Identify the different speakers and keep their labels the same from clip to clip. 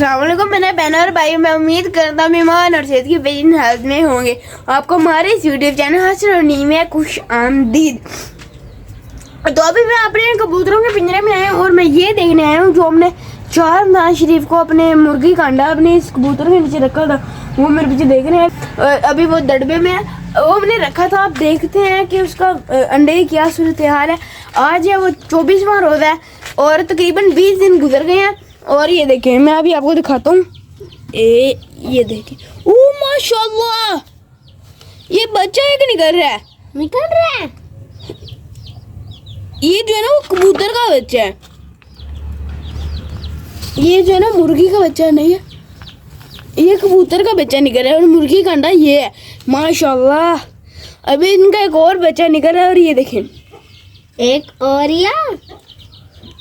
Speaker 1: अस्सलाम वालेकुम मेरे बहन और भाई, मैं उम्मीद करता हूँ मेहमान और सेहत की बेहतरीन हालत में होंगे। आपको हमारे इस यूट्यूब चैनल हासिल और नी में खुश आमदीद। तो अभी मैं अपने कबूतरों के पिंजरे में आया हूँ और मैं ये देखने आया हूँ जो हमने चारमीनार शरीफ को अपने मुर्गी का अंडा अपने इस कबूतर के नीचे रखा था, वो मेरे पीछे देख रहे हैं। अभी वो दड़बे में है, वो हमने रखा था। आप देखते हैं कि उसका अंडे की क्या सूरत हाल है। आज है वो 24वां रोज़ा है और तकरीबन 20 दिन गुजर गए हैं। और ये देखें, मैं अभी आपको दिखाता हूँ। ये देखें, ओ माशाल्लाह, ये बच्चा एक निकल रहा है। ये जो है ना वो कबूतर का बच्चा है, ये जो है ना मुर्गी का बच्चा नहीं है, ये कबूतर का बच्चा निकल रहा है और मुर्गी का अंडा ये है। माशाल्लाह, अभी इनका एक और बच्चा निकल रहा है। और ये देखें
Speaker 2: एक और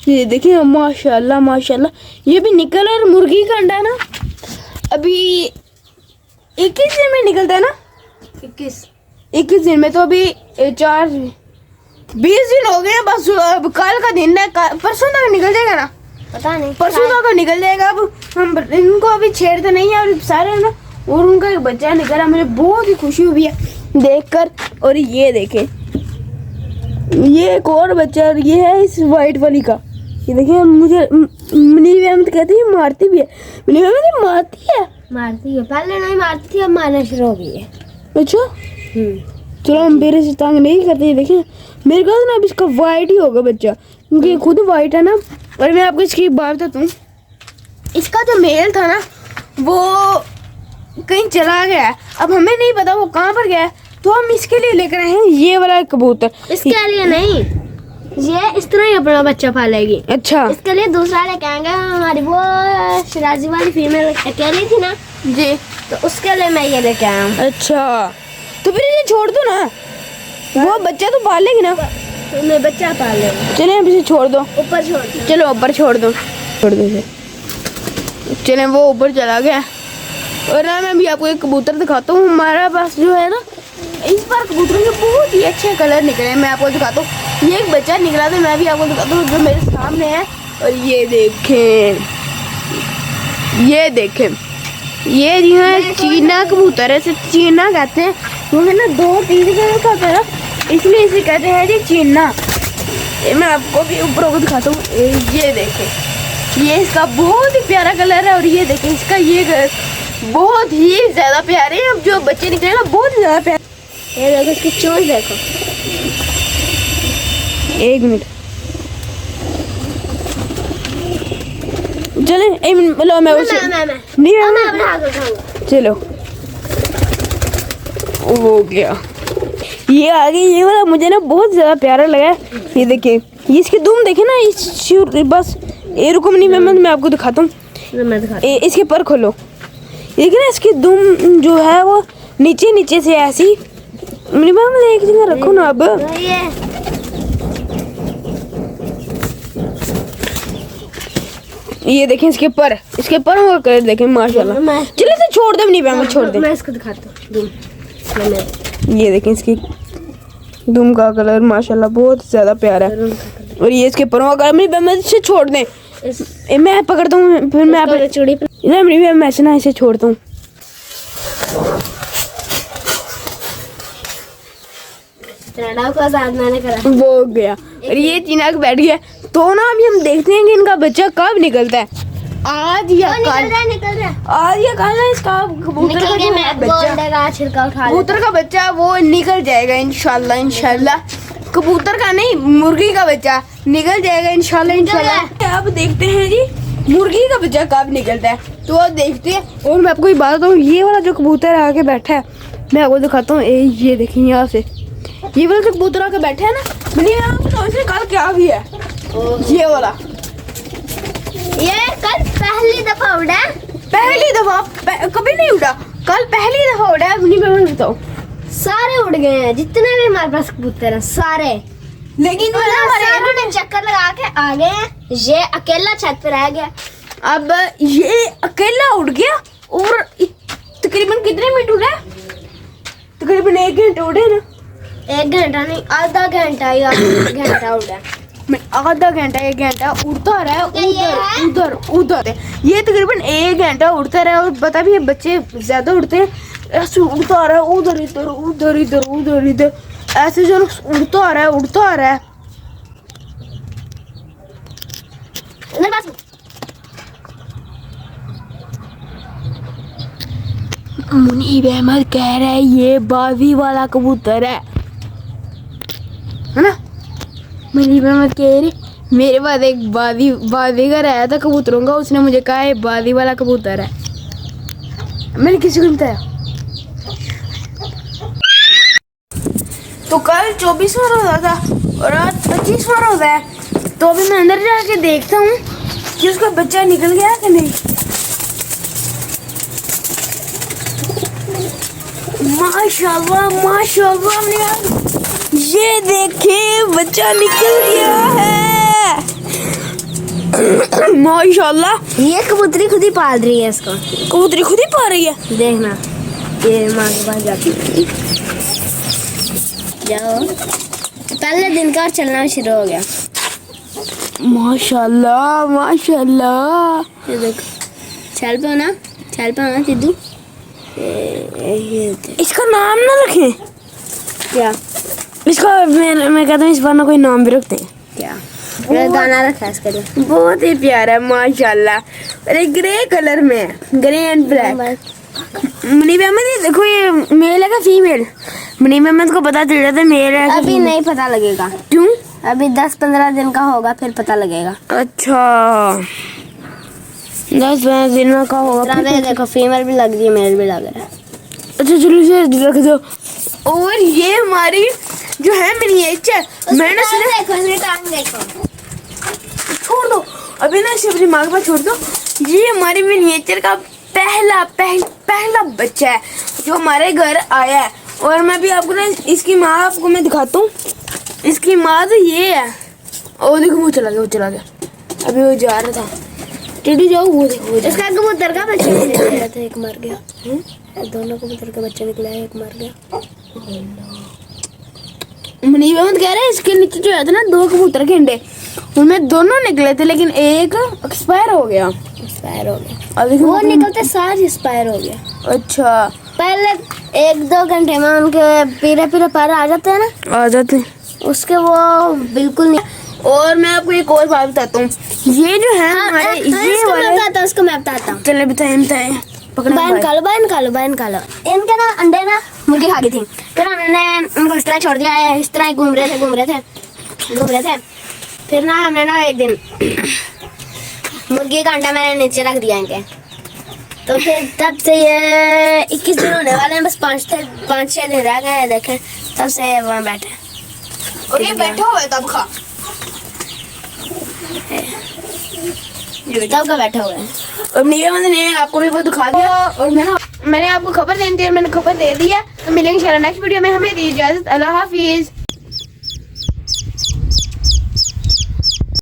Speaker 1: ये देखिए, माशाल्लाह माशाल्लाह, ये भी निकल। और मुर्गी का अंडा ना अभी 21 दिन में निकलता है ना, 21 दिन में। तो अभी 20 दिन हो गए, बस अब कल का दिन है, परसों तक निकल जाएगा ना,
Speaker 2: पता नहीं,
Speaker 1: परसों तक निकल जाएगा। अब हम इनको अभी छेड़ते नहीं है, सारे ना। और उनका एक बच्चा निकला, मुझे बहुत ही खुशी हुई है देखकर। और ये देखें, ये एक और बच्चा, और ये है इस वाइट वाली का। ये देखिए, मुझे मुनीब अहमद कहती है मारती भी है, मुनीब अहमद मारती है
Speaker 2: पहले नहीं मारती थी, अब मारना शुरू हो गई है।
Speaker 1: अच्छा, चलो हम मेरे से तंग नहीं करते। देखिए मेरे ख्याल ना अब इसका वाइट ही होगा बच्चा, क्योंकि ये खुद वाइट है ना। और मैं आपको इसकी बात बताता हूँ, इसका जो मेल था ना वो कहीं चला गया है, अब हमें नहीं पता वो कहाँ पर गया है। तो हम इसके लिए लेकर आए हैं ये वाला कबूतर।
Speaker 2: इसके लिए नहीं, ये इस तरह ही अपना बच्चा पालेगी।
Speaker 1: अच्छा,
Speaker 2: इसके लिए दूसरा लेके आएंगे। हमारी वो शिराजी वाली फीमेल अकेली थी ना
Speaker 1: जी,
Speaker 2: तो उसके लिए मैं ये लेके आया हूँ।
Speaker 1: अच्छा, तो फिर ये छोड़ दो ना, वो बच्चा तो पालेगी ना।
Speaker 2: तो मैं बच्चा पाल लेंगे।
Speaker 1: चले अब इसे छोड़ दो,
Speaker 2: ऊपर छोड़ दो।
Speaker 1: चलो ऊपर छोड़ दो इसे। चले, वो ऊपर चला गया। और ना मैं भी आपको एक कबूतर दिखाता हूँ। हमारा पास जो है ना, इस बार कबूतरों के बहुत ही अच्छे कलर निकले हैं। मैं आपको दिखाता हूँ, ये एक बच्चा निकला था, मैं भी आपको दिखाता हूँ जो मेरे सामने है। और ये देखें, ये जो है चीना कबूतर है, इसे चीना कहते हैं। वो है ना 2-3 कलर का कलर, इसलिए इसे कहते हैं जी चीना। ये मैं आपको भी ऊपर को दिखाता हूँ। ये देखें, ये इसका बहुत ही प्यारा कलर है। और ये देखें इसका ये कलर बहुत ही ज्यादा प्यारे हैं। अब जो बच्चे निकले ना बहुत ही ज्यादा प्यारे।
Speaker 2: ये देखो, इसकी चोंच देखो।
Speaker 1: एक मिनट, चले एक मिनट, मतलब मैं उसे नहीं
Speaker 2: मैं अपने हाथ उठाऊंगा।
Speaker 1: चलो, हो गया, ये आ गई। ये वाला मुझे ना बहुत ज्यादा प्यारा लगा। ये देखिए, ये इसकी दुम देखे ना, इस बस ये रुको नहीं, मैं आपको दिखाता हूँ। इसके पर खोलो, देखिए ना इसकी दुम जो है वो नीचे से ऐसी। एक जगह रखो ना। अब ये देखें, इसके पर होगा कलर देखें, माशाल्लाह। चलो इसे छोड़ दे, नहीं मैं छोड़ दे,
Speaker 2: मैं इसको दिखाता हूँ।
Speaker 1: ये देखें इसकी दुम का कलर माशाल्लाह बहुत ज्यादा प्यारा है। और ये इसके परों का कलर, मैं इसे छोड़ दें, मैं पकड़ता हूँ, फिर मैं
Speaker 2: चूड़ी
Speaker 1: मैं ऐसे ना इसे छोड़ता हूँ।
Speaker 2: मैंने करा,
Speaker 1: वो हो गया। और ये चीना बैठ गया। तो ना अभी हम देखते हैं कि इनका बच्चा कब निकलता है, आज या कल। आज या कल ना इसका कबूतर का बच्चा वो निकल जाएगा इंशाल्लाह। कबूतर का नहीं, मुर्गी का बच्चा निकल जाएगा इंशाल्लाह। अब देखते हैं जी मुर्गी का बच्चा कब निकलता है, तो अब देखते हैं। और मैं आपको एक बात बताऊँ, ये वाला जो कबूतर आके बैठा है, मैं आपको दिखाता हूँ। ये देखिए, यहाँ से ये वाला जो कबूतर आके बैठा है ना, मैंने आपको इसने कल क्या किया है। ये वाला
Speaker 2: ये कल पहली दफा उड़ा, कभी नहीं उड़ा, कल पहली दफा उड़ा। मैं बताऊँ,
Speaker 1: सारे उड़ गए हैं जितने भी हमारे पास कबूतर हैं सारे, लेकिन
Speaker 2: सारे चक्कर लगा के आ गए हैं। ये अकेला छत पे रह गया।
Speaker 1: अब ये अकेला उड़ गया और तकरीबन कितने मिनट उड़ा? तकरीबन 1 घंटा उड़े ना।
Speaker 2: 1 घंटा नहीं, आधा घंटा या घंटा उड़ा।
Speaker 1: आधा घंटा 1 घंटा उड़ता रहा
Speaker 2: क्या ये है?
Speaker 1: उधर उधर उधर। ये तकरीबन 1 घंटा उड़ता रहा। और बता भी, ये बच्चे ज्यादा उड़ते हैं, ऐसे उड़ता रहा है, उधर इधर उधर इधर उधर इधर, ऐसे जो उड़ता रहा है उड़ता रहा है।
Speaker 2: मेरे पास
Speaker 1: मुनीब अहमद कह रहा है ये बाजी वाला कबूतर है ना? मुनीब अहमद कह रहे मेरे पास एक बाजीगर आया था कबूतरों का, उसने मुझे कहा ये बाजी वाला कबूतर है। मैंने किसी को बताया। तो कल 24वां रोजा था और आज 25वां रोजा है। तो अभी मैं अंदर जाके देखता हूँ कि उसका बच्चा निकल गया कि नहीं। माशाल्लाह माशाल्लाह, ये देखिए बच्चा निकल गया है। माशाल्लाह,
Speaker 2: ये कबूतरी खुद ही पाल रही है इसको।
Speaker 1: कबूतरी खुद ही पा रही है।
Speaker 2: देखना, ये माँ के पास जाती है। जाओ, पहले दिन का चलना शुरू हो गया।
Speaker 1: माशाल्लाह माशाल्लाह।
Speaker 2: ये देखो, चल पे ना, चल पे ना सिद्धू। ये
Speaker 1: इसका नाम ना रखें
Speaker 2: क्या
Speaker 1: इसका? मैं कहता हूँ इस बार ना कोई नाम भी रखते हैं।
Speaker 2: क्या ये दाना रखा है इसके लिए।
Speaker 1: बहुत ही प्यारा है माशाल्लाह। अरे ग्रे कलर में है, grey and black. Munib Ahmed, ये देखो ये मेल है का फीमेल? मुनीब अहमद को पता चल रहा था मेल है।
Speaker 2: अभी नहीं पता लगेगा।
Speaker 1: क्यों?
Speaker 2: अभी 10-15 दिन का होगा फिर पता लगेगा।
Speaker 1: अच्छा, 10-12 दिन का होगा।
Speaker 2: ये देखो, फीमेल भी लग रही है, मेल भी लग रहा है।
Speaker 1: अच्छा चलो इसे रख दो। और ये हमारी जो है मिनिएचर, मैंने सुना।
Speaker 2: देखो, इसमें टांग देखो।
Speaker 1: छोड़ दो अभी ना, इसे अपनी माँ के पास छोड़ दो। ये हमारी मिनिएचर का पहला बच्चा है जो हमारे घर आया है। और मैं भी आपको ना इसकी माँ आपको मैं दिखाता हूँ। इसकी माँ तो ये है। ओ देखो, वो चला गया। अभी वो जा रहा था। टेडी जाओ, वो देखो
Speaker 2: इसका कबूतर का बच्चा निकला था, एक मर गया। दोनों कबूतर का बच्चा निकला है, एक मर गया।
Speaker 1: मुनीब अहमद कह रहे हैं इसके नीचे जो है था ना 2 कबूतर के अंडे, उनमें दोनों निकले थे लेकिन एक एक्सपायर हो गया। अभी
Speaker 2: वो निकलते साथ एक्सपायर हो गया।
Speaker 1: अच्छा,
Speaker 2: पहले 1-2 घंटे में उनके पीले पैर आ जाते हैं ना,
Speaker 1: आ जाते।
Speaker 2: उसके वो बिल्कुल नहीं।
Speaker 1: और मैं आपको एक और बात बताता हूँ। ये जो है हमारे ये वाले,
Speaker 2: उसको मैं बताता हूँ।
Speaker 1: चले बताए पकड़ो।
Speaker 2: बहन कालो। इनके ना अंडे ना मुर्गी खा गई थी। फिर हमने उनको इस तरह छोड़ दिया है, इस तरह घूम रहे थे। फिर ना हमने ना एक दिन मुर्गी का अंडा मैंने नीचे रख दिया इनके। तो फिर तब से ये 21 दिन होने वाले हैं, बस 5-6 दिन रह गए हैं। देखें, तब से वहाँ बैठे।
Speaker 1: और ये बैठा हुआ है तब का
Speaker 2: बैठा हुआ है।
Speaker 1: और मैंने आपको भी वो दिखा दिया। और मैंने आपको खबर देनी थी और मैंने खबर दे दी है। तो मिलेंगे इंशाल्लाह नेक्स्ट वीडियो में। हमें दी इजाजत। अल्लाह हाफिज।